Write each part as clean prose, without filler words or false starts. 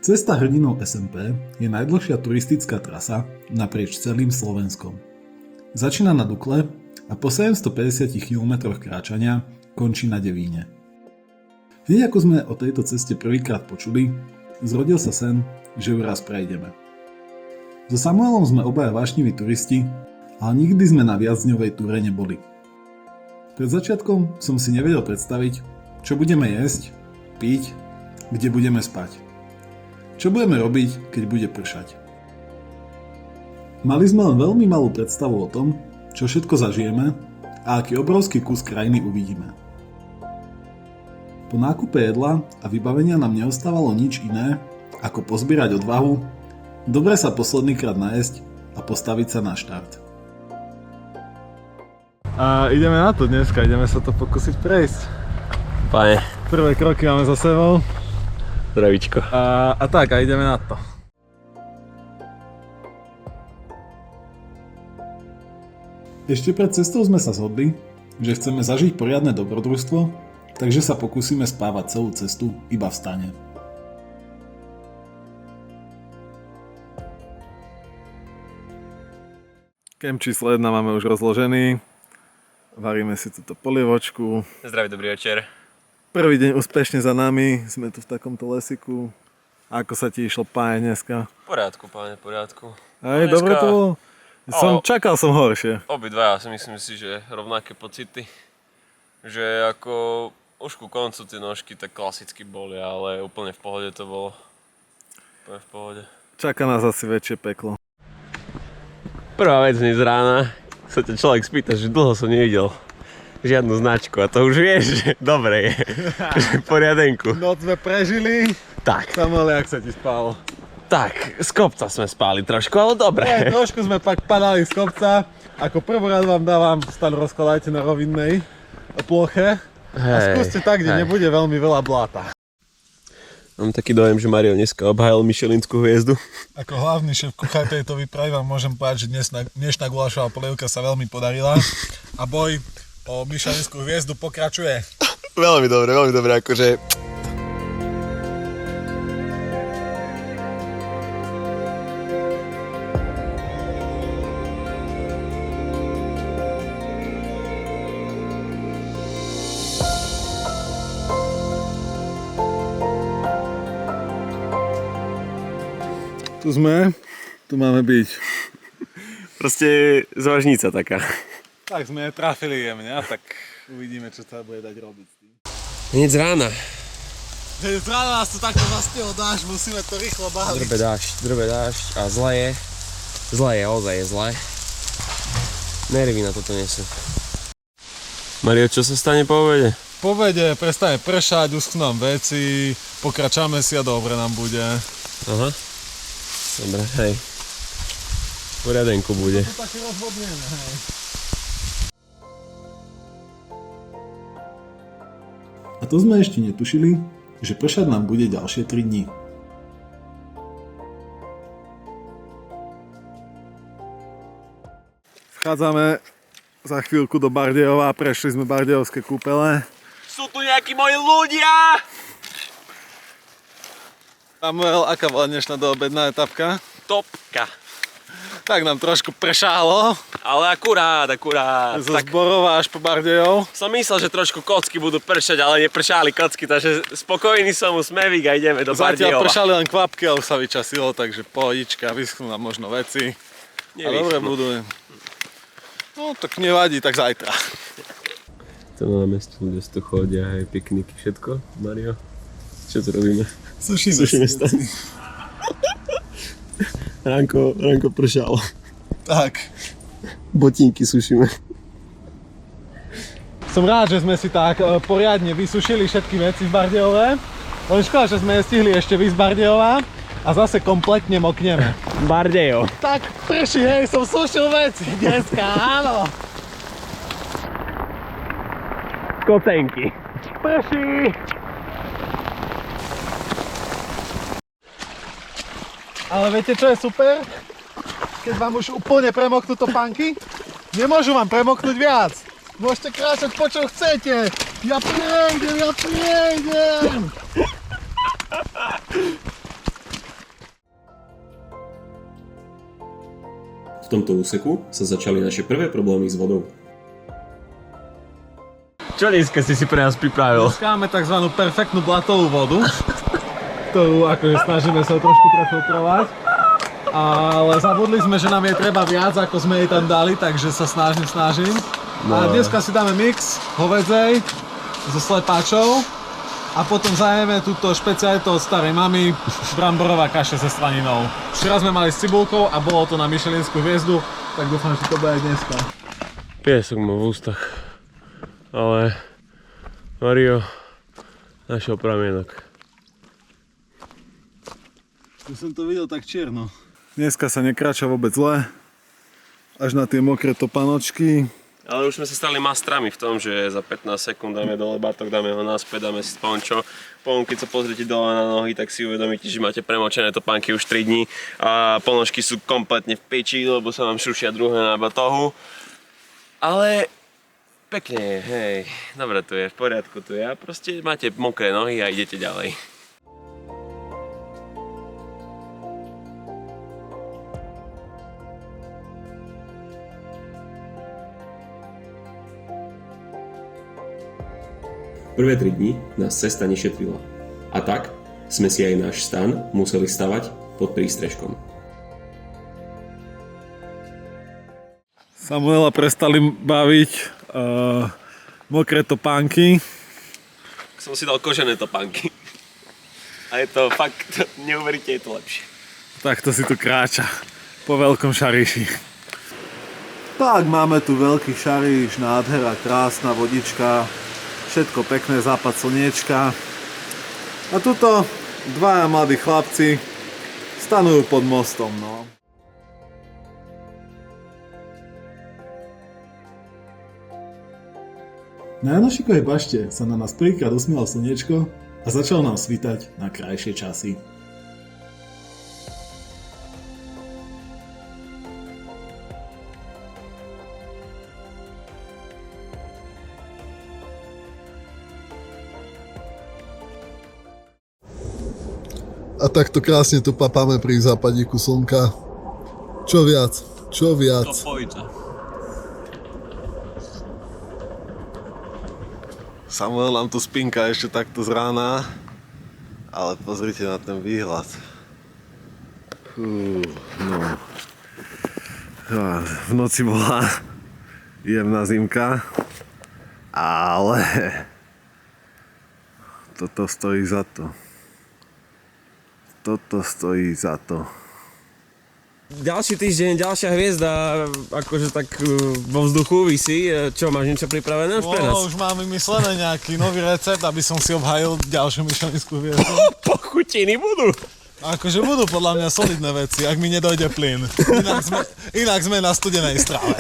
Cesta hrdinov SMP je najdlhšia turistická trasa naprieč celým Slovenskom. Začína na Dukle a po 750 km kráčania končí na Devíne. Hneď ako sme o tejto ceste prvýkrát počuli, zrodil sa sen, že ju raz prejdeme. So Samuelom sme obaja vášniví turisti, ale nikdy sme na viacdňovej túre neboli. Pred začiatkom som si nevedel predstaviť, čo budeme jesť, piť, kde budeme spať. Čo budeme robiť, keď bude pršať? Mali sme len veľmi malú predstavu o tom, čo všetko zažijeme a aký obrovský kus krajiny uvidíme. Po nákupe jedla a vybavenia nám neostávalo nič iné, ako pozbierať odvahu, dobre sa poslednýkrát najesť a postaviť sa na štart. A ideme na to dneska, ideme sa to pokúsiť prejsť. Pane. Prvé kroky máme za sebou. Zdravíčko. A ideme na to. Ešte pred cestou sme sa zhodli, že chceme zažiť poriadne dobrodružstvo, takže sa pokúsime spávať celú cestu iba v stane. Kemp číslo 1 máme už rozložený. Varíme si túto polievočku. Zdraví, dobrý večer. Prvý deň úspešne za nami, sme tu v takomto lesiku. Ako sa ti išlo páje dneska? V poriadku, páne, v poriadku. Hej, dobre to bolo? Čakal som horšie. Obidva, ja si myslím si, že rovnaké pocity. Že ako už ku koncu tie nožky tak klasicky boli, ale úplne v pohode to bolo. Úplne v pohode. Čaká nás asi väčšie peklo. Prvá vec dnes rána sa ťa človek spýta, že dlho som nevidel žiadnu značku a to už vieš, že dobre je, že v poriadenku. Noc sme prežili. Tak. Samuel, jak sa ti spalo? Tak, z kopca sme spali trošku, ale dobre. Trošku sme pak padali z kopca. Ako prvý rád vám dávam stan rozkladajte na rovinnej ploche. A skúste tak, kde nebude veľmi veľa bláta. Mám taký dojem, že Mario dneska obhájil Michelinskú hviezdu. Ako hlavný šéf kuchár tejto výpravy vám môžem povedať, že dnešná gulášová polievka sa veľmi podarila a boj o Michelinskú hviezdu pokračuje. Veľmi dobre, akože... Tu sme, tu máme byť. Proste zvažnica taká. Tak sme trafili jemne a tak uvidíme, čo sa bude dať robiť s tým. Hneď z rána. Hneď z rána nás tu takto zastihol dážď, musíme to rýchlo báliť. Drbe dážď a zle je, ozaj je zle. Nervy na toto nesú. Mario, čo sa stane po obede? Po obede prestane pršať, uschnú nám veci, pokračame si a dobre nám bude. Aha. Dobre, hej. V poriadenku bude. To také rozhodnené, hej. A to sme ešte netušili, že pršať nám bude ďalšie 3 dni. Vchádzame za chvíľku do Bardejova, prešli sme bardejovské kúpele. Sú tu nejakí moji ľudia! Samuel, aká bola dnešná doobedná etapka? Topka. Tak nám trošku pršalo. Ale akurát. Zo Zborova až po Bardejov. Som myslel, že trošku kocky budú pršať, ale nepršali kocky, takže spokojný som, smevik a ideme do Bardejova. Zatiaľ pršali len kvapky, ale už sa vyčasilo, takže pohodička, vyschnú nám možno veci. A dobre budú. No tak nevadí, tak zajtra. To na námestí ľudia tu chodia, aj pikniky, všetko. Mario, čo tu robíme? Sušíme stan. Ránko pršalo. Tak. Botinky sušíme. Som rád, že sme si tak poriadne vysušili všetky veci v Bardejove. Len škoda, že sme nestihli ešte výjsť z Bardejova a zase kompletne mokneme. Bardejov. Tak prší, hej, som sušil veci dneska, áno. Kocenky. Prší. Ale viete, čo je super? Keď vám už úplne premoknú topánky, nemôžu vám premoknúť viac. Môžete kráčať po čo chcete. Ja prejdem. V tomto úseku sa začali naše prvé problémy s vodou. Čo dneska si pre nás pripravil? Dneska máme tzv. Perfektnú blatovú vodu, ktorú akože snažíme sa trošku prefiltrovať. Ale zabudli sme, že nám je treba viac, ako sme jej tam dali, takže sa snažím. No. A dneska si dáme mix hovedzej so slepáčou a potom zajeme túto špecialitu od starej mamy, bramborová kaša so slaninou. Včera sme mali s cibulkou a bolo to na Michelinskú hviezdu, tak dúfam, že to bude aj dneska. Piesok mám v ústach, ale Mario našiel pramienok. Tu som to videl tak čierno. Dneska sa nekráča vôbec zle, až na tie mokré topanočky. Ale už sme sa stali mastrami v tom, že za 15 sekúnd dáme dole batok, dáme ho naspäť, dáme si pončo. Potom keď sa pozriete dole na nohy, tak si uvedomíte, že máte premočené topánky už 3 dní a ponožky sú kompletne v piči, lebo sa vám šrušia druhé na batohu. Ale pekne je, hej, dobre to je, v poriadku to je a proste máte mokré nohy a idete ďalej. Prvé 3 dni nás cesta nešetrila. A tak sme si aj náš stan museli stavať pod prístrežkom. Samuela prestali baviť mokré topánky. Som si dal kožené topánky. A je to fakt, neuveríte, je to lepšie. Takto si tu kráča po veľkom šaríši. Tak, máme tu veľký šaríš, nádhera, krásna vodička. Všetko pekné, západ slniečka. A tuto dvaja mladí chlapci stanujú pod mostom, no. Na Janošikovej bašte sa na nás prvýkrát usmielo slniečko a začalo nám svítať na krajšie časy. A takto krásne tu papáme pri západíku slnka. Čo viac? Čo viac? Samuel nám tu spinka ešte takto z rána, ale pozrite na ten výhľad. No. V noci bola jemná zimka, ale toto stojí za to. Toto stojí za to. Ďalší týždeň, ďalšia hviezda, akože tak vo vzduchu visí. Čo, máš niečo pripravené už pre nás? Už mám vymyslené nejaký nový recept, aby som si obhajil ďalšiu Michelinskú hviezdu. Pochutiny budú. Akože budú podľa mňa solidné veci, ak mi nedojde plyn. Inak sme na studenej strave.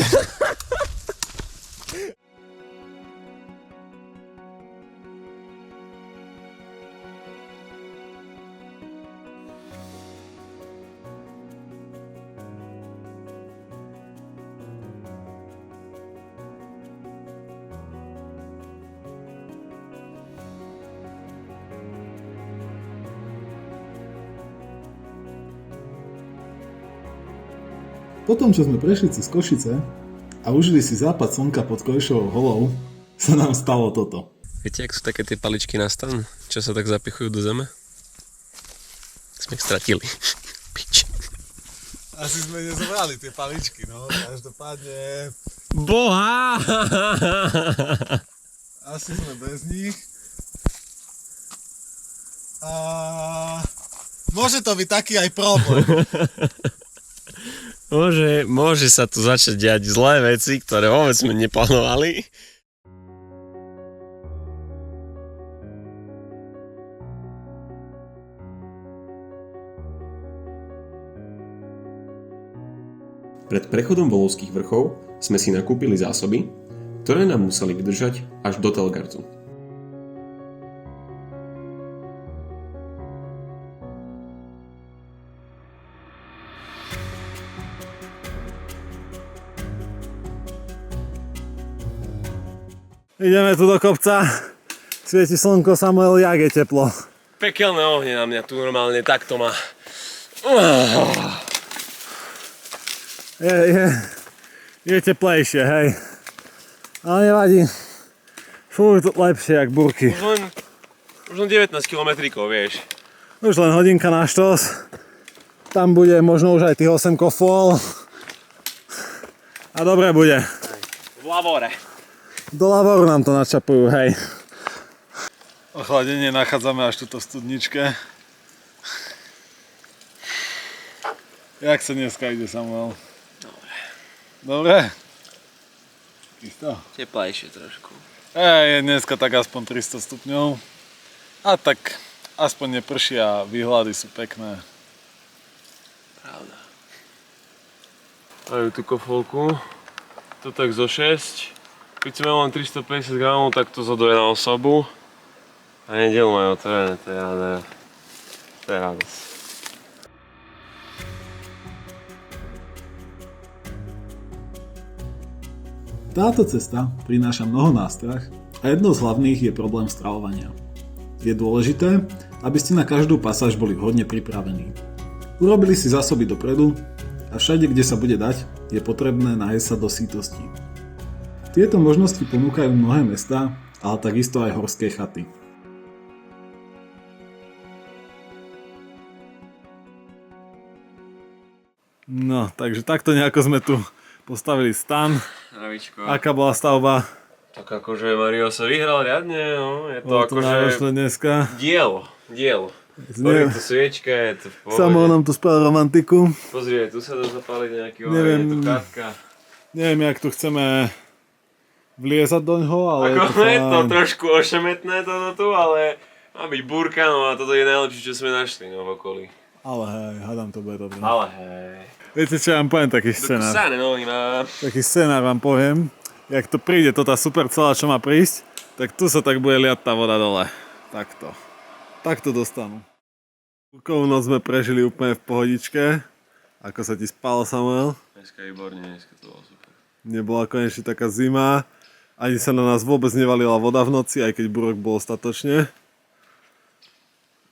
Potom, čo sme prešli cez Košice a užili si západ slnka pod Kojšovou holou, sa nám stalo toto. Viete, ak sú také tie paličky na stan, čo sa tak zapichujú do zeme? Sme ich stratili. Pič. Asi sme nezobrali tie paličky, no. Každopádne... Boha! Asi sme bez nich. A... Môže to byť taký aj problém. Môže sa tu začať diať zlé veci, ktoré vôbec sme neplánovali. Pred prechodom Volovských vrchov sme si nakúpili zásoby, ktoré nám museli vydržať až do Telgartu. Ideme tu do kopca. Svieti slnko, Samuel, jak je teplo. Pekelné ohne na mňa tu normálne takto má. Je teplejšie, hej. Ale nevadí. Furt lepšie, jak burky. Už len 19 kilometrikov, vieš. Už len hodinka na štos. Tam bude možno už aj tých 8 kofol. A dobre bude. V Lavore. Do Lavoru nám to načapujú, hej. Ochladenie nachádzame až tuto v studničke. Jak sa dneska ide, Samuel? Dobre? Isto? Teplejšie trošku. Je dneska tak aspoň 300 stupňov. A tak aspoň neprší a výhľady sú pekné. Pravda. Majú tú kofolku. To tak zo 6. Keď sme len 350 gramov, tak to za 2 na osobu. A nedelu majú otvorené, to je radosť. To je radosť. Táto cesta prináša mnoho nástrah a jednou z hlavných je problém stravovania. Je dôležité, aby ste na každú pasáž boli vhodne pripravení. Urobili si zásoby dopredu a všade, kde sa bude dať, je potrebné nájsť sa do sítosti. Tieto možnosti ponúkajú mnohé mestá, ale takisto aj horské chaty. No, takže takto nejako sme tu postavili stan. Zdravíčko. Aká bola stavba? Tak akože Mario sa vyhral riadne, no. Je to Bolo to náročné akože dneska. dielo. Horí tu sviečka, je to v pohode. Samo nám tu spravil romantiku. Pozri, tu sa dá zapáliť nejaký Neviem. je tu kartka. Neviem, jak tu chceme vliezať doňho, ale je to Ako je to fajn. trošku ošemetné toto tu, ale má byť búrka, no a toto je najlepšie, čo sme našli, no v okolí. Ale hej, hádam to bude dobré. Ale hej. Viete čo, vám poviem taký scenár. Dokusane nohy má. Taký scenár vám poviem. Jak to príde, to tá super celá, čo má prísť, tak tu sa tak bude liať tá voda dole. Takto. Takto dostanú. Bukovú noc sme prežili úplne v pohodičke. Ako sa ti spalo, Samuel? Dneska výborne, dneska to bolo super. Nebola konečne taká zima. Ani sa na nás vôbec nevalila voda v noci, aj keď búrok bol ostatočne.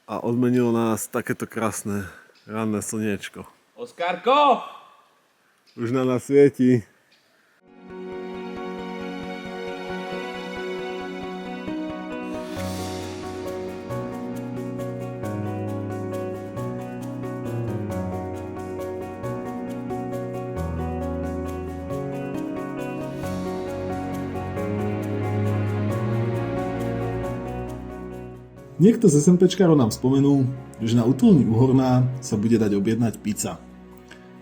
A odmenilo nás takéto krásne ranné slniečko. Oskarko! Už na nás svieti. Niekto z SMPčkárov nám spomenul, že na útulni Uhorná sa bude dať objednať pizza.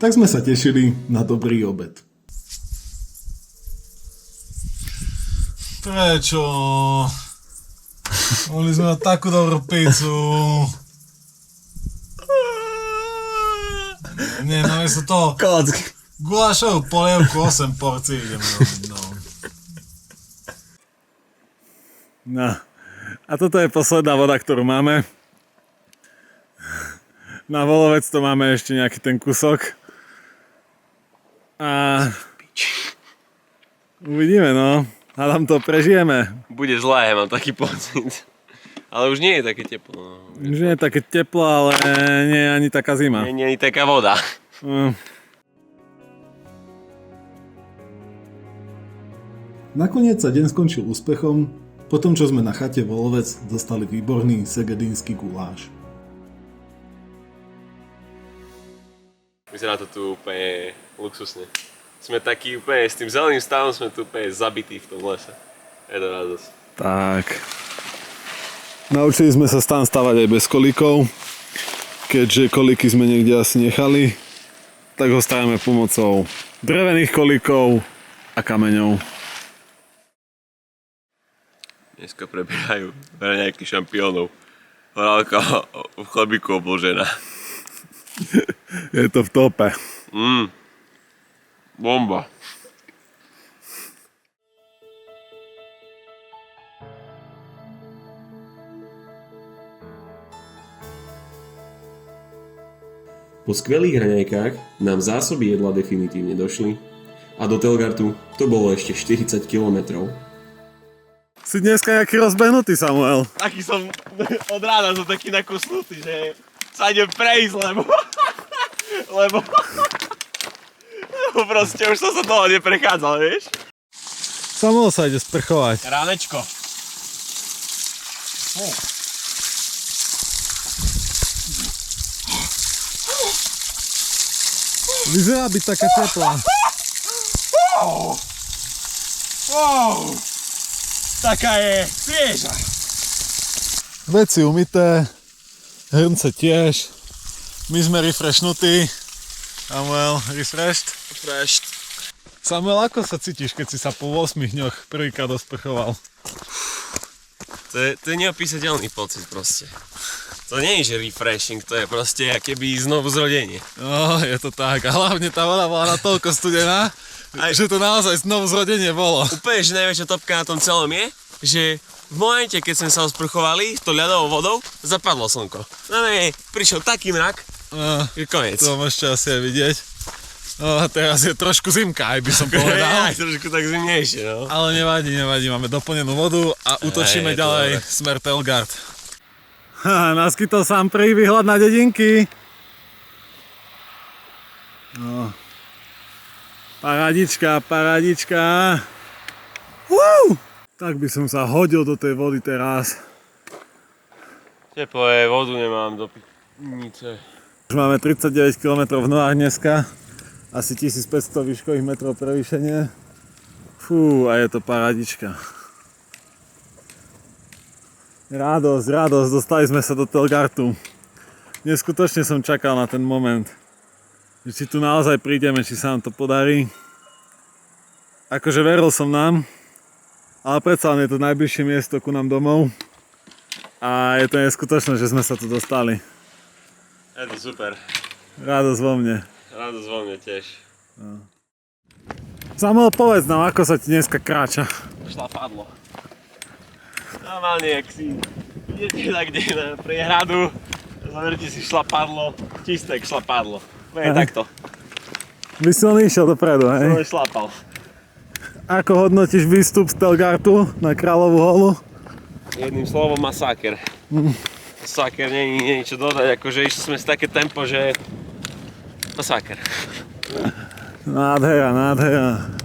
Tak sme sa tešili na dobrý obed. Prečo? Mohli sme mať takú dobrú pizzu. Nie, namiesto toho gulášovú polievku 8 porcií idem robiť, no. No. A toto je posledná voda, ktorú máme. Na Volovec to máme ešte nejaký ten kusok. A uvidíme, no. Hádam to prežijeme. Bude zlé, mám taký pocit. Ale už nie je také teplo. No. Už nie je také teplo, ale nie je ani taká zima. Nie je ani taká voda. Nakoniec sa deň skončil úspechom, potom čo sme na chate Volovec dostali výborný segedínsky guláš. Vyzerá to tu úplne luxusne. Sme takí úplne, s tým zeleným stavom sme tu úplne zabití v tom lese. Je to radosť. Tak. Naučili sme sa stan stavať aj bez kolíkov. Keďže kolíky sme niekde asi nechali, tak ho stavíme pomocou drevených kolíkov a kameňov. Dneska prebiehajú raňajky šampiónov. Horálka v chlebíku obložená. Je to v tope. Bomba. Po skvelých raňajkách nám zásoby jedla definitívne došli a do Telgartu to bolo ešte 40 kilometrov. Si dneska nejaký rozbehnutý, Samuel. Taký som od rána som taký nakusnutý, že sa idem prejsť, lebo lebo proste už som sa dlho neprechádzal, vieš? Samuel sa ide sprchovať. Ránečko. Vyzerá byť taká teplá. Wow. Taká je svieža. Veci umyté, hrnce tiež. My sme refreshnutí. Samuel, refreshed? Fresh. Samuel, ako sa cítiš, keď si sa po 8 dňoch prvýkrát osprchoval? To je neopísateľný pocit proste. To nie je, že refreshing, to je proste akéby znovu zrodenie. No, je to tak. A hlavne tá voda bola natoľko studená, že to naozaj znovu zrodenie bolo. Úplne, že najväčšia topka na tom celom je, že v momente, keď sme sa osprchovali to ľadovou vodou, zapadlo slnko. No ne, prišiel taký mrak, je koniec. To môžete asi aj vidieť. No a teraz je trošku zimka, aj by som povedal. Aj trošku tak zimnejšie, no. Ale nevadí, máme doplnenú vodu a útočíme ďalej smer Telgard. Naskytol sám prvý výhľad na dedinky. No. Paradička. Tak by som sa hodil do tej vody teraz. Teplo je, vodu nemám do pivnice. Už máme 39 km v nohách dneska. Asi 1500 výškových metrov prevýšenie. Fú, a je to paradička. Radosť, dostali sme sa do Telgartu. Neskutočne som čakal na ten moment, že či tu naozaj prídeme, či sa nám to podarí. Akože veril som nám, ale predsa len je to najbližšie miesto ku nám domov. A je to neskutočné, že sme sa tu dostali. Je to super. Radosť vo mne. Radosť vo mne tiež. Samuel, povedz nám, ako sa ti dneska kráča. Šlapadlo. Normálne, jak si idete tak kde na priehradu, zaverte si šlapadlo, čisté jak šlapadlo. Je takto. By si len išiel dopredu, hej? Som šlapal. Ako hodnotíš výstup z Telgartu na Kráľovú holu? Jedným slovom masáker. Masáker, nie je čo dodať, akože išli sme z také tempo, že masáker. Nádhera.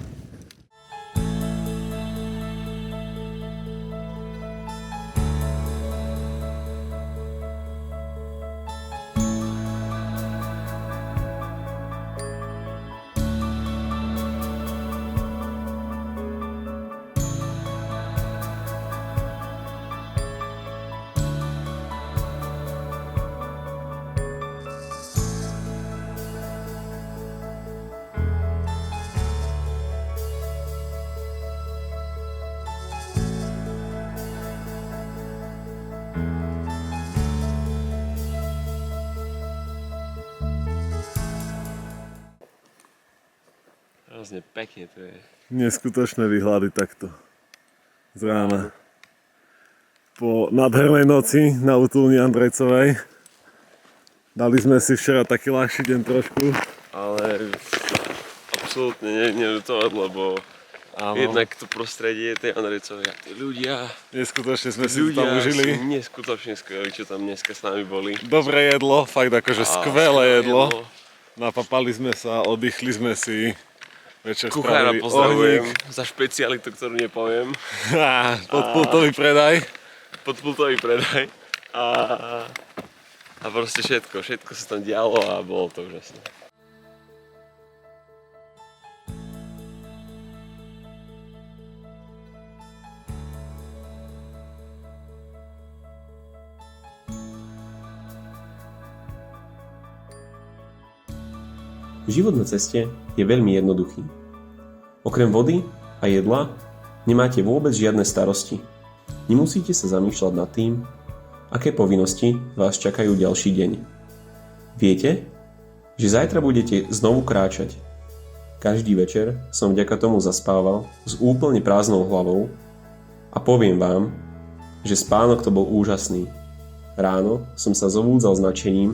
Hrozne pekne to je. Neskutočné výhľady takto z rána. Po nádhernej noci na útulni Andrejcovej. Dali sme si včera taký ľahší deň trošku. Ale absolútne neľutovať, lebo jednak to prostredie tej Andrejcovej a tí ľudia. Neskutočne sme si to tam užili. Ľudia sú neskutočne skvelí, čo tam dneska s nami boli. Dobré jedlo, fakt akože skvelé jedlo. Napapali sme sa, oddychli sme si. Večer kuchára pozdravujem za špecialitu, ktorú nepoviem. Podpultový predaj. Podpultový predaj. A proste všetko sa tam dialo a bolo to úžasné. Život na ceste je veľmi jednoduchý. Okrem vody a jedla nemáte vôbec žiadne starosti. Nemusíte sa zamýšľať nad tým, aké povinnosti vás čakajú ďalší deň. Viete, že zajtra budete znovu kráčať. Každý večer som vďaka tomu zaspával s úplne prázdnou hlavou a poviem vám, že spánok to bol úžasný. Ráno som sa zobúdzal s nadšením,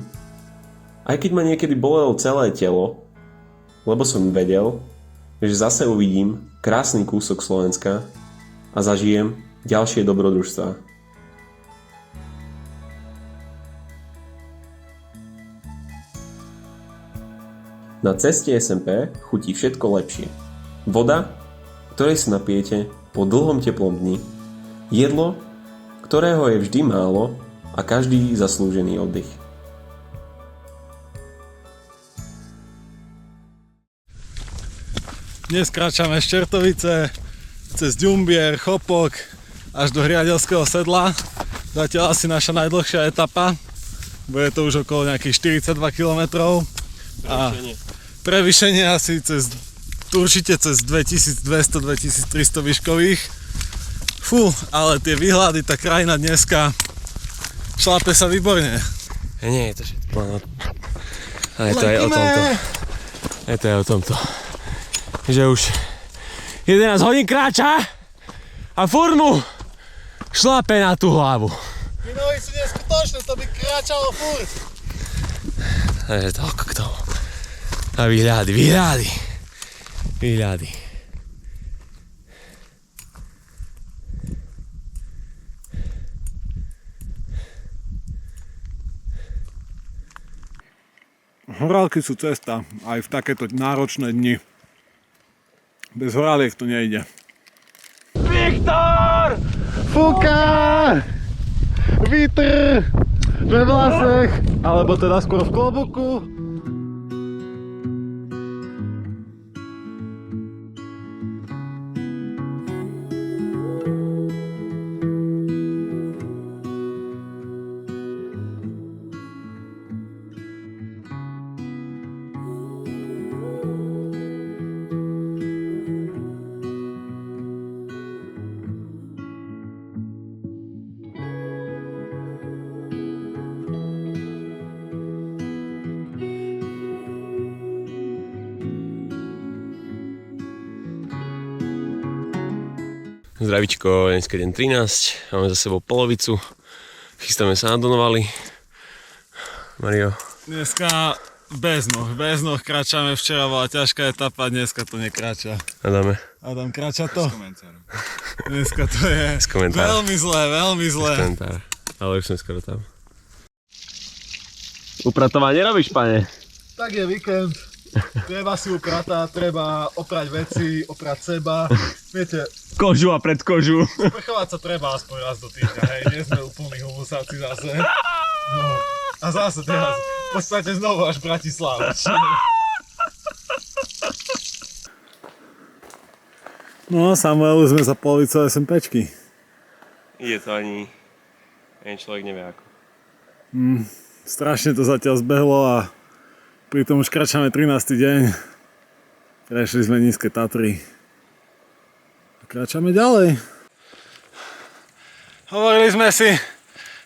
aj keď ma niekedy bolelo celé telo, lebo som vedel, že zase uvidím krásny kúsok Slovenska a zažijem ďalšie dobrodružstvá. Na ceste SMP chutí všetko lepšie. Voda, ktorej sa napijete po dlhom teplom dni. Jedlo, ktorého je vždy málo a každý zaslúžený oddych. Dnes kráčame z Čertovice, cez Ďumbier, Chopok, až do Hriadelského sedla. Zatiaľ asi naša najdlhšia etapa. Bude to už okolo nejakých 42 km. A prevýšenie asi určite cez 2200-2300 výškových. Fú, ale tie výhľady, tá krajina dneska šlape sa výborne. Nie je to všetko. Ale je to aj o tomto. Je to aj o tomto. Že už 11 hodín kráča a furt mu šlape na tú hlavu. Ty nohy sú neskutočné, to by kráčalo furt. Takže toľko k tomu. A výhľady. Horálky sú cesta aj v takéto náročné dni. Bez horáliek to nejde. Viktor! Fúka! Vítr! Ve vlasech! Alebo teda skôr v klobuku. Zdravíčko, dneska deň 13, máme za sebou polovicu, chystáme sa na Donovali. Mario. Dneska bez noh kráčame, včera bola ťažká etapa, dneska to nekráča. Adam, kráča to? Dneska to je veľmi zlé. Ale už sme skoro tam. Upratovanie robíš, pane? Tak je víkend. Treba si upratať, treba oprať veci, oprať seba. Viete, Kožu a predkožu. Sprchovať sa treba aspoň raz do týždňa, hej, nie sme úplní humusavci zase. No. A zase teraz, v podstate znovu až Bratislava. No, Samuel, už sme za polovicou SMPčky. Ide to ani človek nevie ako. Strašne to zatiaľ zbehlo a pritom už kráčame 13. deň. Prešli sme nízke Tatry. Kráčame ďalej. Hovorili sme si,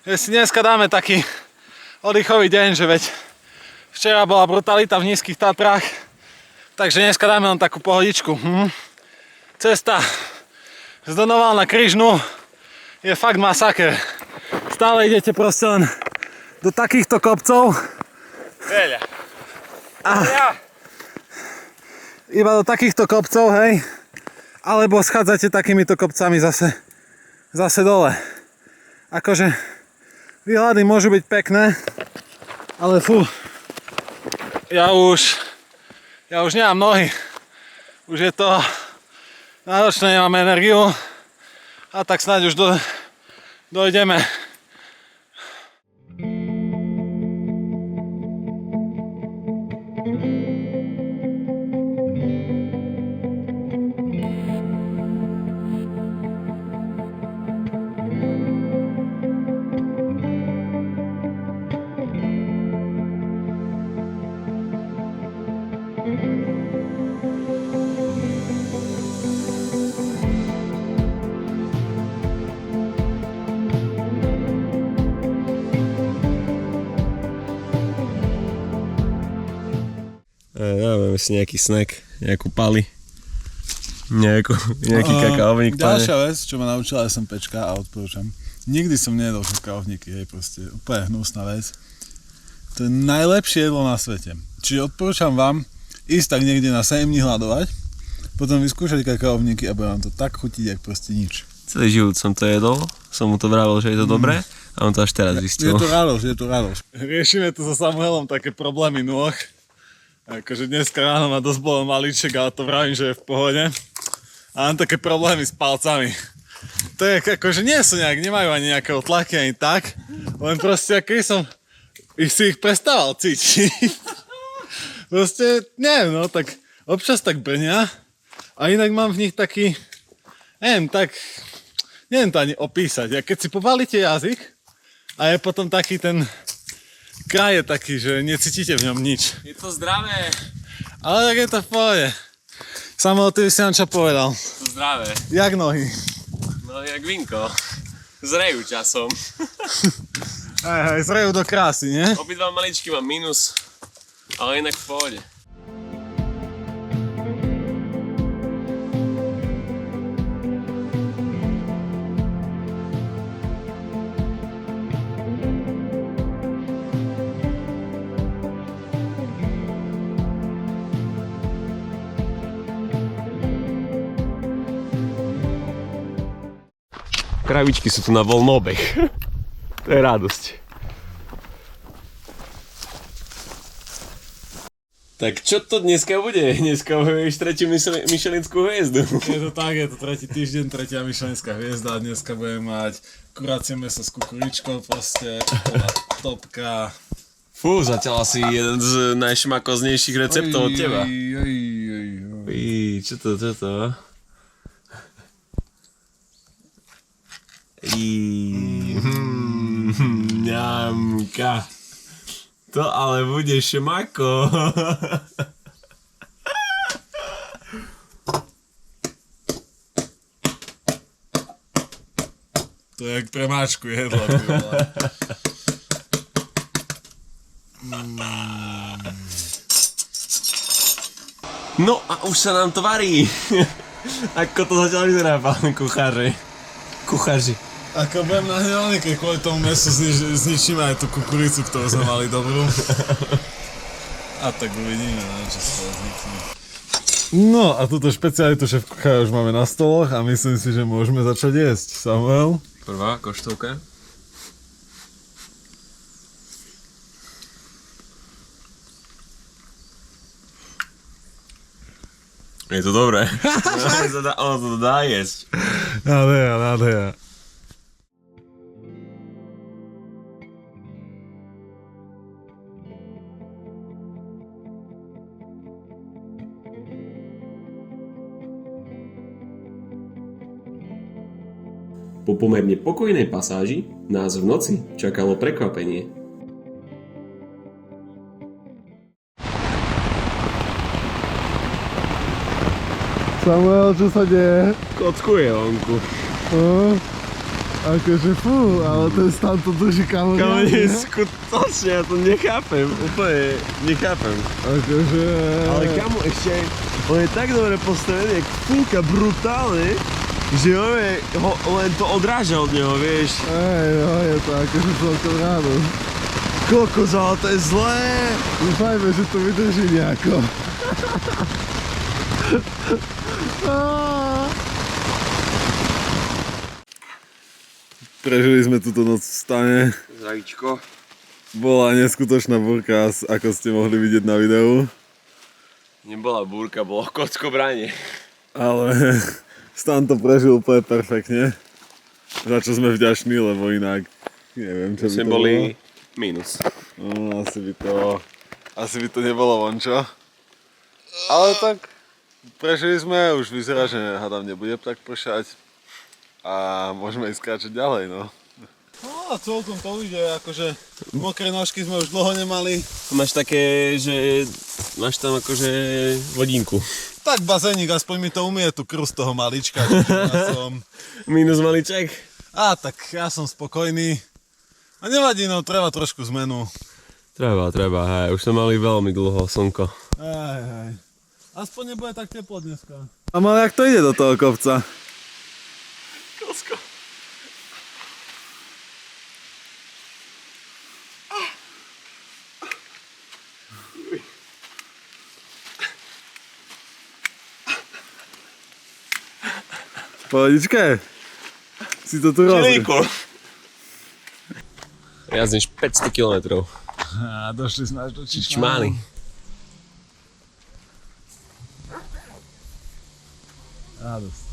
že si dneska dáme taký oddychový deň, že veď včera bola brutalita v nízkych Tatrách, takže dneska dáme len takú pohodičku. Cesta z Donoval na Križnu je fakt masaker. Stále idete proste len do takýchto kopcov. Veľa. Iba do takýchto kopcov, hej. Alebo schádzate takýmito kopcami zase dole. Akože výhľady môžu byť pekné, ale fú, ja už nemám nohy. Už je to náročné, nemám energiu a tak snáď už dojdeme. Dáme si nejaký snack, nejakú pali, nejaký kakaovník. Ďalšia vec, čo ma naučila SMPčka a odporúčam. Nikdy som nejedol kakaovníky, hej, proste úplne hnusná vec. To je najlepšie jedlo na svete. Čiže odporúčam vám ísť tak niekde na 7 dní hľadovať, potom vyskúšať kakaovníky a bude vám to tak chutiť, jak proste nič. Celý život som to jedol, som mu to vravel, že je to dobré a on to až teraz zistil. Je to radosť. Riešime tu so Samuelom také problémy nôh. Akože dneska ráno ma dosť bolo malíček, ale to vravím, že je v pohode. A mám také problémy s palcami. To je akože nie sú nejak, nemajú ani nejaké otlaky, ani tak. Len proste, aký som si ich prestával cítiť. Proste, neviem, no, tak občas tak brňa. A inak mám v nich taký, neviem to ani opísať. A keď si pobalíte jazyk a je potom taký ten kraj je taký, že necítite v ňom nič. Je to zdravé. Ale tak je to v pohode. Samuel, ty by si nám čo povedal? To zdravé. Jak nohy? No jak vinko. Zrejú časom. Aj, zrejú do krásy, nie? Obidva maličky mám minus, ale inak v pohode. Kravičky sú tu na voľnobeh. To je radosť. Tak čo to dneska bude? Dneska budeš tretiu Michelinskú hviezdu. Je to tak, je to tretí týždeň, tretia Michelinská hviezda a dneska budeme mať kuracie mäso s kukuričkou, proste topka. Fú, zatiaľ asi jeden z najšmakoznejších receptov od teba. Čo to? Ňamka. To ale bude šmako. To je jak pre máčku jedla. No a už sa nám to varí. Ako to zatiaľ vyzerá, pán kucháři. Ako budem nahnevaný, keď kvôli tomu mäsu zničíme aj tú kukuricu, ktorú sme mali dobrú. A tak uvidíme, čo sa to vznikne. No a túto špecialitu šéf kuchára už máme na stoloch a myslím si, že môžeme začať jesť. Samuel? Prvá koštovka. Je to dobré. Ono to dá jesť. Nádhera. Po pomerne pokojnej pasáži nás v noci čakalo prekvapenie. Samuel, čo sa deje? Kockuje vonku. Akože fú, ale ten stan to drží kamoň. Kamoň, skutočne, ja to nechápem, úplne nechápem. Akože... Ale kamo, ešte, on je tak dobre postavený, jak fúka brutálne, že len to odráža od neho, vieš. Je to akože celkom ráno. Kokos, ale to je zlé. Dúfajme, že to vydrží nejako. Prežili sme túto noc v stane. Zajíčko. Bola neskutočná búrka, ako ste mohli vidieť na videu. Nebola búrka, bolo kockobranie. Ale stan to prežil úplne perfektne. Za čo sme vďační, lebo inak neviem, čo by to boli bolo. minus. No, asi by to nebolo vončo. Ale tak prežili sme, už vyzerá, že hádam nebude tak pršať. A môžeme ísť kráčať ďalej, no. No a celkom to ide, akože mokré nožky sme už dlho nemali. Máš také, že máš tam akože vodínku. Tak bazénik, aspoň mi to umie tú krv z toho malička. Ja som... Minus maliček? Tak ja som spokojný. A nevadí, no treba trošku zmenu. Treba, hej, už sme mali veľmi dlho slnko. Hej. Aspoň nebude tak teplo dneska. A ale jak to ide do toho kopca? Kosko. Pohodičke? Si to tu rozbil? Viac než 500 kilometrov. A došli sme až do Čičmány. Radosť.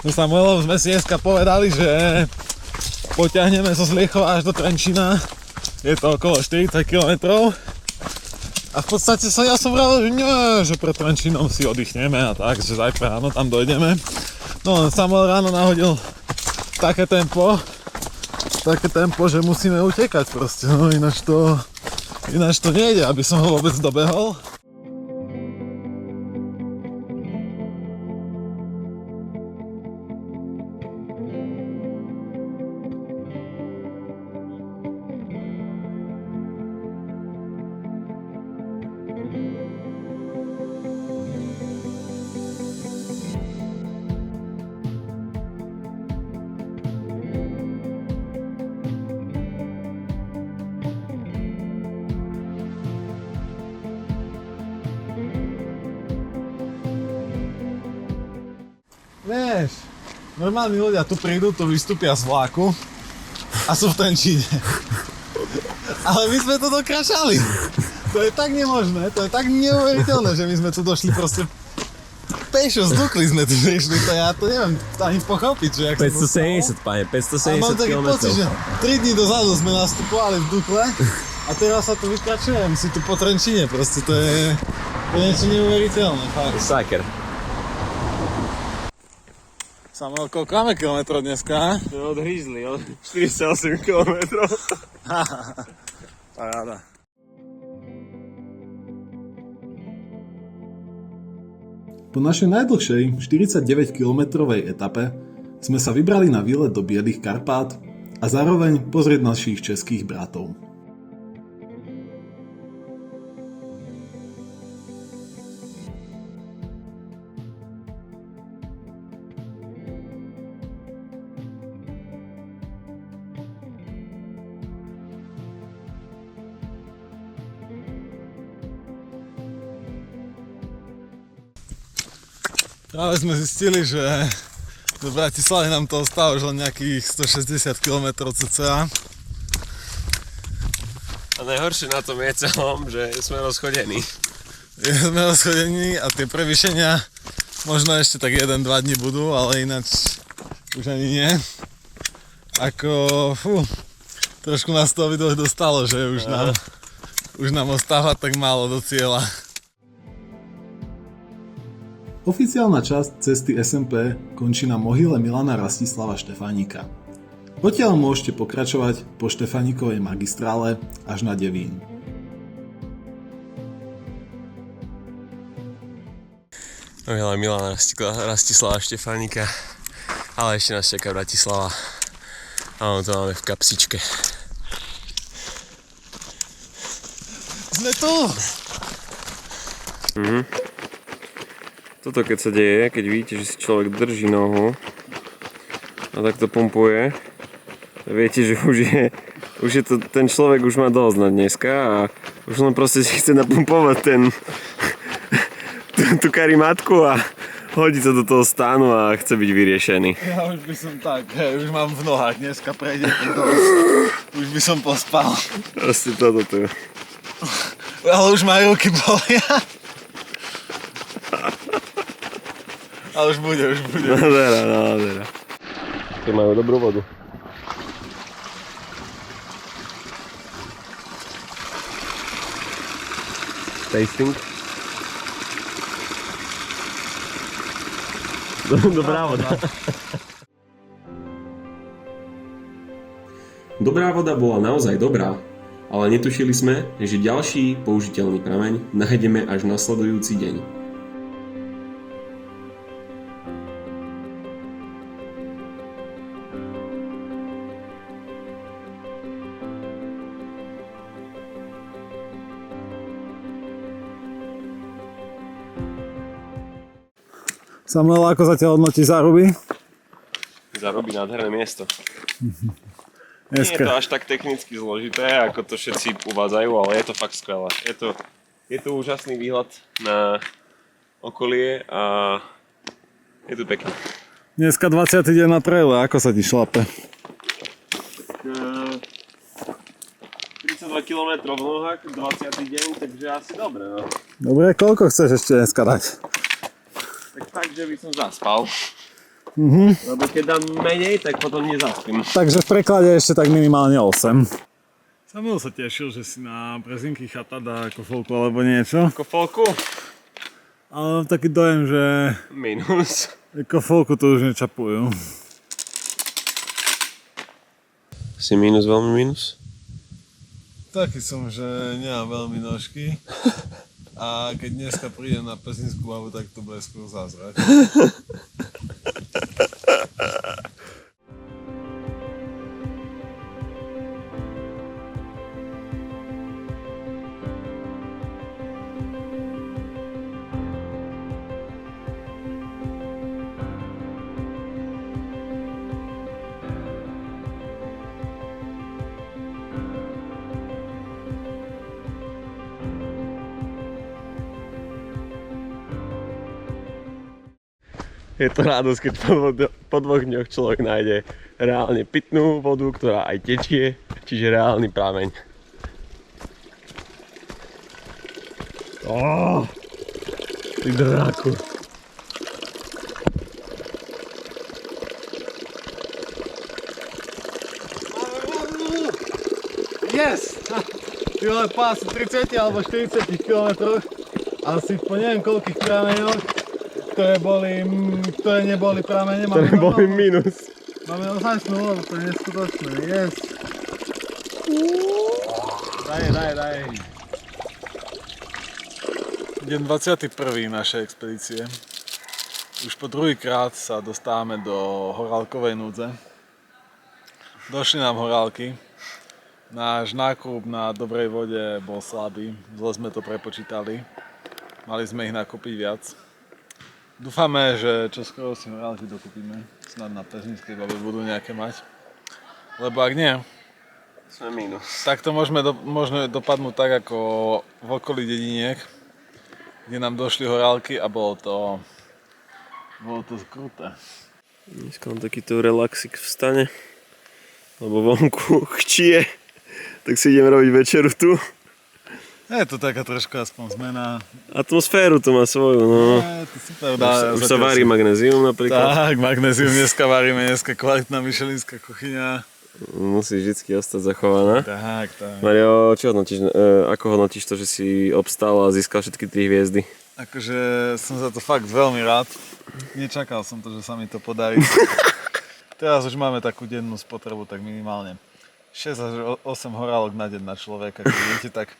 So Samuelom sme si dneska povedali, že potiahneme zo Zliechova až do Trenčína. Je to okolo 40 km. A v podstate ja som vravel, že nie, že pred Trenčínom si oddychneme a tak, že zajtra ráno tam dojdeme. No Samuel ráno nahodil také tempo, že musíme utekať proste, no ináč to nejde, aby som ho vôbec dobehol. Vieš, normálni ľudia tu prídu, tu vystúpia z vlaku a sú v Trenčíne. Ale my sme to dokračali. To je tak nemožné, to je tak neuveriteľné, že my sme tu došli proste pešo, z Dukly sme tu prišli, to ja to neviem ani pochopiť, že jak 570, pane, 570 km. Mám taký pocit, že 3 dní dozadu sme nastupovali v Dukle a teraz sa tu vykračujem si tu po Trenčíne, proste to je niečo neuveriteľné, fakt. Saker. Samuel, koľko máme kilometrov dneska? Odhrízli, 48 km. Paráda. Po našej najdlhšej 49-kilometrovej etape sme sa vybrali na výlet do Bielých Karpát a zároveň pozrieť našich českých bratov. Práve sme zistili, že do Bratislavy nám to ostalo už len nejakých 160 km cca. A najhoršie na tom je celom, že sme rozchodení. Sme rozchodení a tie prevýšenia možno ešte tak 1-2 dní budú, ale ináč už ani nie. Trošku nás to obidvoch dostalo, že už nám ostáva tak málo do cieľa. Oficiálna časť cesty SMP končí na mohyle Milana Rastislava Štefánika. Odtiaľ môžete pokračovať po Štefánikovej magistrále až na Devín. Mohyle Milana Rastislava Štefánika, ale ešte nás čaká Bratislava. A ono to máme v kapsičke. Sme tu! Toto keď sa deje, keď vidíte, že si človek drží nohu a takto pumpuje, viete, že už je to, ten človek už má dosť na dneska a už len proste si chce napumpovať tú karimatku a hodí sa do toho stánu a chce byť vyriešený. Ja už by som tak, už mám v nohách, dneska prejde už by som pospal. Proste toto tu. Ale už ma aj ruky bolia. Ale už bude. Nádhera. Keď majú dobrú vodu. Tasting. Dobrá voda. Dobrá voda bola naozaj dobrá, ale netušili sme, že ďalší použiteľný prameň nájdeme až nasledujúci deň. Samuel, ako zatiaľ hodnotí Záruby? Záruby nádherné miesto. Nie je to až tak technicky zložité, ako to všetci uvádzajú, ale je to fakt skvelé. Je to úžasný výhľad na okolie a je tu pekné. Dneska 20. deň na traile, ako sa ti šlape? 32 km v nohách, 20. deň, takže asi dobre, no. Dobre, koľko chceš ešte dneska dať? Tak, že by som zaspal. Lebo keď dám menej, tak potom nezaspím. Takže v preklade ešte tak minimálne 8. Samuel sa tešil, že si na prezinky chata dá ako folku alebo niečo. Ako folku? Ale mám taký dojem, že Minus. ako folku to už nečapujú. Si minus, veľmi minus? Taký som, že nemám veľmi nožky. A keď dneska prídem na pezinskú bavu, tak to bude skôr zázrak. Je to radosť, keď po 2 dňoch človek nájde reálne pitnú vodu, ktorá aj tečie, čiže reálny prameň. Ty dráku. Yes! Ty vole, po asi 30 alebo 40 km, asi po neviem koľkých prameňoch, ktoré neboli pramene, Ktoré boli minus. Máme ozajstnú vodu, to je neskutočné, yes! Daj. Deň 21. našej expedície. Už po druhýkrát sa dostávame do horálkovej núdze. Došli nám horálky. Náš nákup na dobrej vode bol slabý, zle sme to prepočítali. Mali sme ich nakúpiť viac. Dúfame, že čoskoro si horálky dokúpime. Snad na pezinskej babe budú nejaké mať. Lebo ak nie, Sme minus. tak to môžeme dopadnúť tak ako v okolí dediniek, kde nám došli horálky a bolo to kruté. Dneska mám takýto relaxik v stane, lebo vonku chčie, tak si idem robiť večeru tu. Je to taká trošku aspoň zmena. Atmosféru to má svoju, no. Je to super. Už sa varí magnézium napríklad. Tak, magnézium dneska varíme, dneska kvalitná michelinská kuchyňa. Musí vždycky ostať zachovaná. Tak. Mario, ako hodnotíš to, že si obstál a získal všetky 3 hviezdy? Akože som za to fakt veľmi rád. Nečakal som to, že sa mi to podarí. Teraz už máme takú dennú spotrebu, tak minimálne 6 až 8 horálok na deň na človeka. Keď idete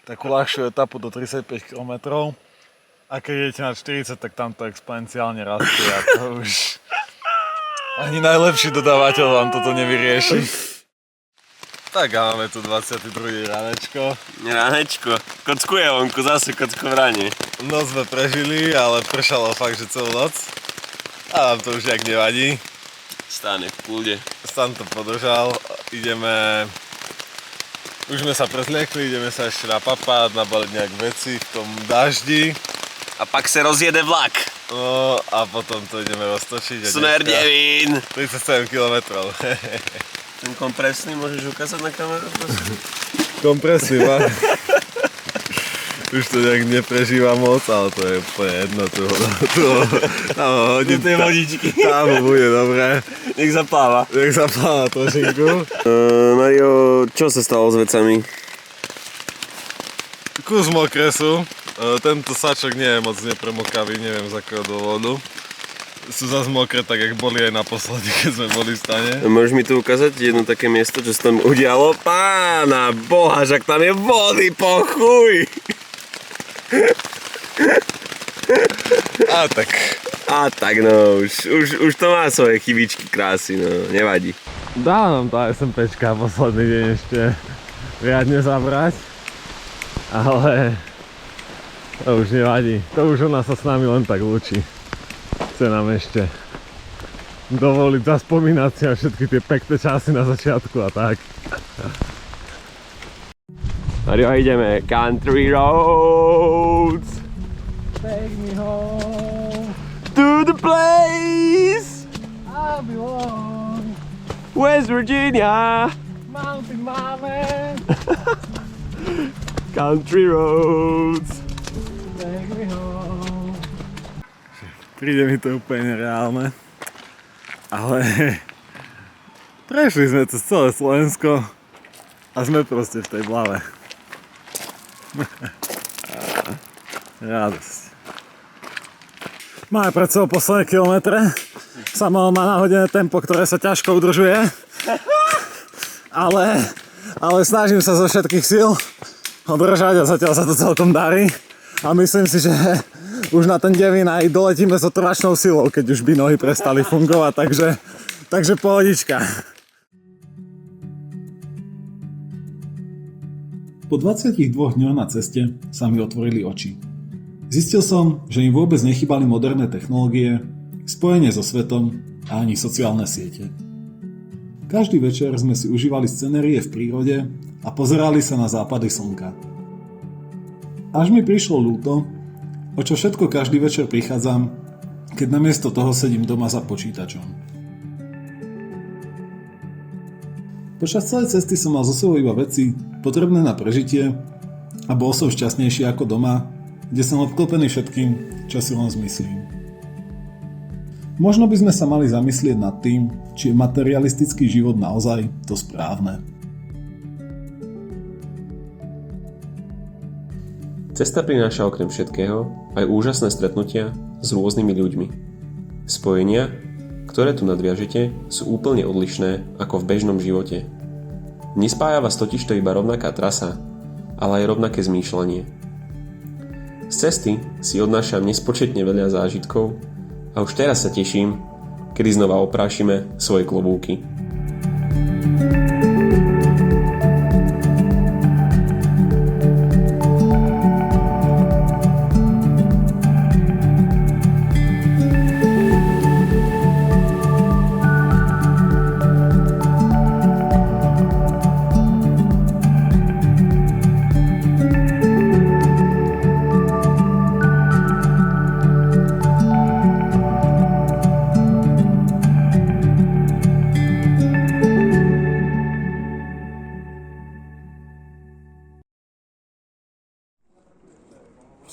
takú ľahšiu etapu do 35 km a keď idete na 40, tak tam to exponenciálne rastie a to už ani najlepší dodávateľ vám toto nevyrieši. Tak a máme tu 22. ránečko. Ránečko. Kocku je vonku, zase kocku v rane. Noc sme prežili, ale pršalo fakt, že celú noc. A nám to už nejak nevadí. Stan je v kľude. Stan to podržal, ideme... Už sme sa prezliekli, ideme sa ešte napapať, nabaliť nejak veci v tom daždi. A pak sa rozjede vlak. No a potom to ideme roztočiť. Smer Devín. 37 km. Ten kompresný môžeš ukázať na kameru, prosím? Kompresný, má. Už to nejak neprežíva moc, ale to je úplne jedno. Tam hodím tie vodičky. Tam bude dobré. Nech zapláva. Nech zapláva trošinku. Mario, čo sa stalo s vecami? Kus mokré sú. Tento sačok nie je moc nepremokavý, neviem z akého dôvodu. Sú zase mokré, tak jak boli aj naposledy, keď sme boli v stane. Môžeš mi tu ukázať jedno také miesto, čo sa tam udialo? Pána boha, žak tam je vody po chuj! A tak no, už to má svoje chybičky krásy, no, nevadí. Dá nám tá SMPčka posledný deň ešte riadne zabrať, ale to už nevadí. To už ona sa s nami len tak lúči. Chce nám ešte dovoliť zaspomínať si na všetky tie pekné časy na začiatku a tak. Mario, ideme. Country roads. Take me home, To the place. I belong, West Virginia. Mountain Mama. Country roads. Príde mi to úplne nereálne. Ale prešli sme cez celé Slovensko a sme proste v tej blave. Radosť. Máme pred sebou posledné kilometre. Samuel má nahodené tempo, ktoré sa ťažko udržuje. Ale snažím sa zo všetkých síl održať a zatiaľ sa to celkom darí. A myslím si, že už na ten Devín aj doletíme s otrvačnou silou, keď už by nohy prestali fungovať, takže pohodička. Po 22 dňoch na ceste sa mi otvorili oči. Zistil som, že im vôbec nechýbali moderné technológie, spojenie so svetom a ani sociálne siete. Každý večer sme si užívali scenérie v prírode a pozerali sa na západy slnka. Až mi prišlo ľúto, o čo všetko každý večer prichádzam, keď namiesto toho sedím doma za počítačom. Počas celej cesty som mal zo sebou iba veci potrebné na prežitie a bol som šťastnejší ako doma, kde som obklopený všetkým, čo si len zmyslím. Možno by sme sa mali zamyslieť nad tým, či je materialistický život naozaj to správne. Cesta prináša okrem všetkého aj úžasné stretnutia s rôznymi ľuďmi. Spojenia, ktoré tu nadviažete, sú úplne odlišné ako v bežnom živote. Nespája vás totižto iba rovnaká trasa, ale aj rovnaké zmýšľanie. Z cesty si odnášam nespočetne veľa zážitkov a už teraz sa teším, kedy znova oprášime svoje klobúky.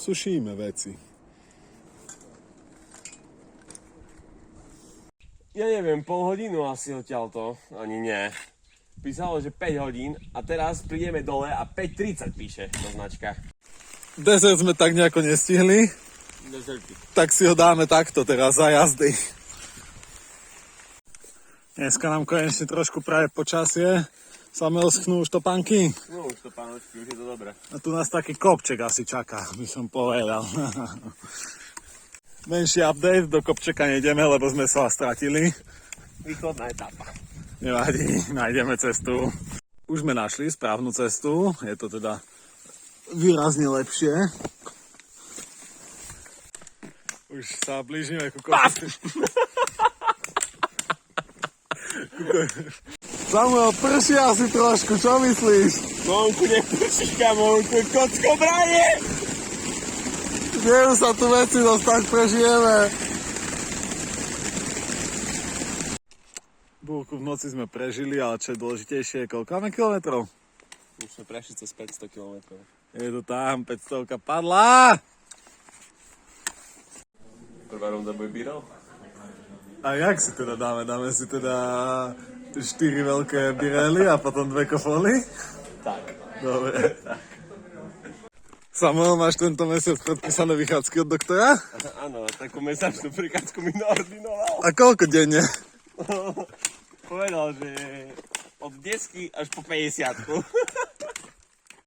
Sušíme veci. Ja neviem, pol hodinu asi odtiaľto, ani nie. Písalo, že 5 hodín a teraz prídeme dole a 5:30 píše to značka. Desert sme tak nejako nestihli, Dezerty. tak si ho dáme takto teraz za jazdy. Dneska nám konečne trošku praje počasie. Samuel, schnú už topánky? No už to pánočky, už je to dobré. A tu nás taký kopček asi čaká, by som povedal. Menší update, do kopčeka nejdeme, lebo sme sa stratili. Východná etapa. Nevadí, nájdeme cestu. Už sme našli správnu cestu, je to teda výrazne lepšie. Už sa blížime ku kopcu. Samuel, prší asi trošku, čo myslíš? Vonku neprší, kamonku, kocko branie! Viem sa tu veci dostať, prežijeme. Búrku v noci sme prežili, ale čo je dôležitejšie, koľko máme kilometrov? Už sme prešli cez 500 km. Je to tam, 500 padla! Prvá ronda bude bíral? A jak si teda dáme? Dáme si teda 4 veľké birely a potom 2 kofoly? Tak. Dobre. Samuel, máš tento mesiac predpísané vychádzky od doktora? Áno, takú mesačnú prikázku mi naordinoval. A koľko denne? Povedal, že od 10 až po 50.